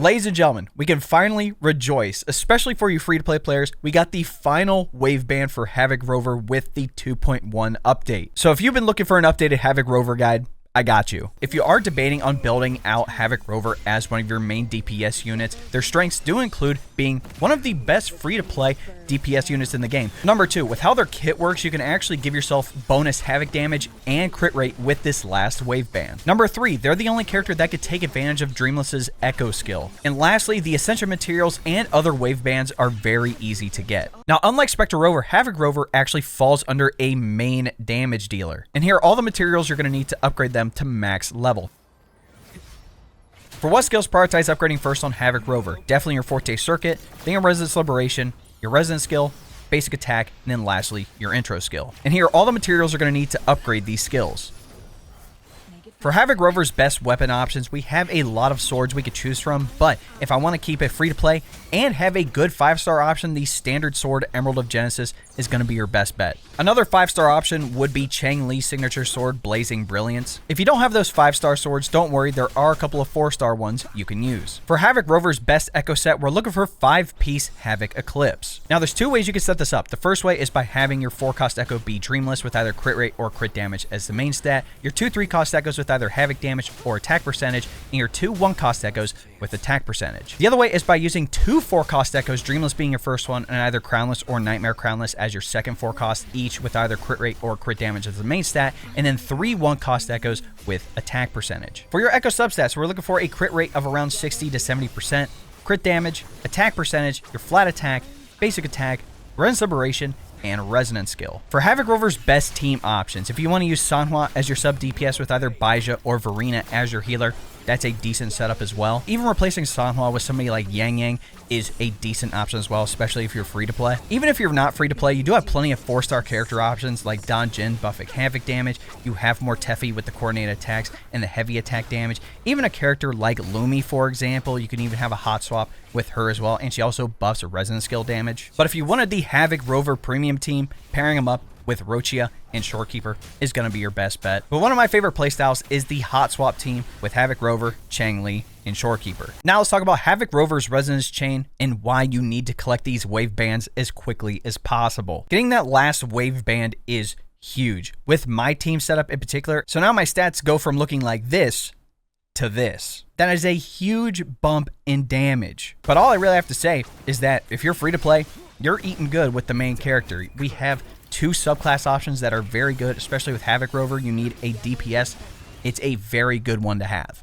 Ladies and gentlemen, we can finally rejoice, especially for you free-to-play players. We got the final wave band for HAVOC Rover with the 2.1 update. So if you've been looking for an updated HAVOC Rover guide, I got you. If you are debating on building out HAVOC Rover as one of your main DPS units, their strengths do include being one of the best free-to-play DPS units in the game. Number 2, with how their kit works, you can actually give yourself bonus HAVOC damage and crit rate with this last wave band. Number 3, they're the only character that could take advantage of Dreamless's Echo skill. And lastly, the Ascension materials and other wave bands are very easy to get. Now, unlike Spectre Rover, HAVOC Rover actually falls under a main damage dealer. And here are all the materials you're going to need to upgrade them to max level. For what skills, prioritize upgrading first on HAVOC Rover. Definitely your Forte Circuit, then your Resonance Liberation, your Resonance skill, basic attack, and then lastly, your intro skill. And here, all the materials are going to need to upgrade these skills. For HAVOC Rover's best weapon options, we have a lot of swords we could choose from, but if I want to keep it free to play and have a good 5-star option, the standard sword Emerald of Genesis is going to be your best bet. Another 5-star option would be Chang Li's signature sword, Blazing Brilliance. If you don't have those 5-star swords, don't worry, there are a couple of 4-star ones you can use. For HAVOC Rover's best echo set, we're looking for 5-piece HAVOC Eclipse. Now, there's 2 ways you can set this up. The first way is by having your 4-cost echo be Dreamless with either crit rate or crit damage as the main stat, your 2 3-cost echoes with either HAVOC damage or attack percentage, and your 2 1-cost echoes with attack percentage. The other way is by using 2 4-cost echoes, Dreamless being your first one, and either Crownless or Nightmare Crownless as your second 4-cost, each with either crit rate or crit damage as the main stat, and then 3 1-cost echoes with attack percentage. For your echo substats, we're looking for a crit rate of around 60 to 70%, crit damage, attack percentage, your flat attack, basic attack, Resonance Liberation, and Resonance skill. For HAVOC Rover's best team options, if you want to use Sanhua as your sub DPS with either Baizha or Verena as your healer, that's a decent setup as well. Even replacing Sanhua with somebody like Yang Yang is a decent option as well, especially if you're free to play. Even if you're not free to play, you do have plenty of 4-star character options like Don Jin buffing HAVOC damage. You have more Teffy with the coordinated attacks and the heavy attack damage. Even a character like Lumi, for example, you can even have a hot swap with her as well, and she also buffs Resonance skill damage. But if you wanted the HAVOC Rover premium team, pairing them up with Rochia and Shorekeeper is going to be your best bet. But one of my favorite playstyles is the hot swap team with HAVOC Rover, Chang Li, and Shorekeeper. Now let's talk about HAVOC Rover's Resonance chain and why you need to collect these wave bands as quickly as possible. Getting that last wave band is huge with my team setup in particular. So now my stats go from looking like this to this. That is a huge bump in damage. But all I really have to say is that if you're free to play, you're eating good with the main character. We have 2 subclass options that are very good, especially with HAVOC Rover. You need a DPS. It's a very good one to have.